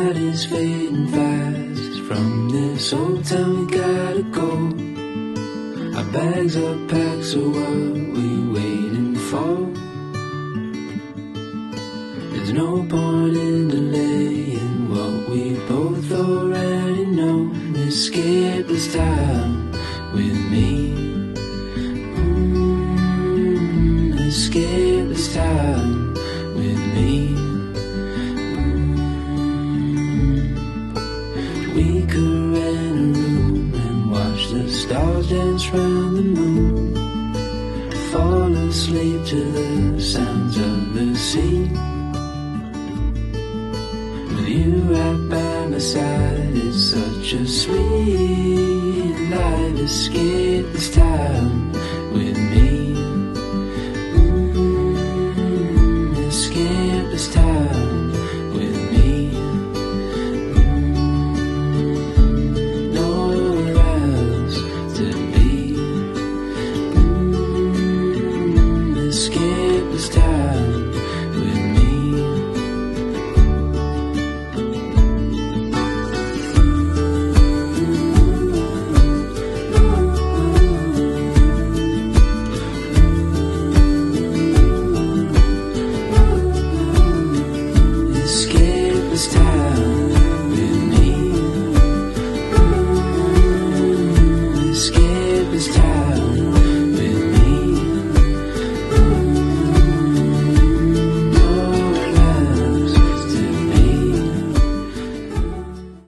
night is fading fast. From this old town we gotta go. Our bags are packed, so what we waiting for? There's no point in delaying what we both already know. Escape this time with me. Escape this time with me. We could rent a room and watch the stars dance round the moon. Fall asleep to the sounds of the sea. With you right by my side, it's such a sweet life. Escape this time with me.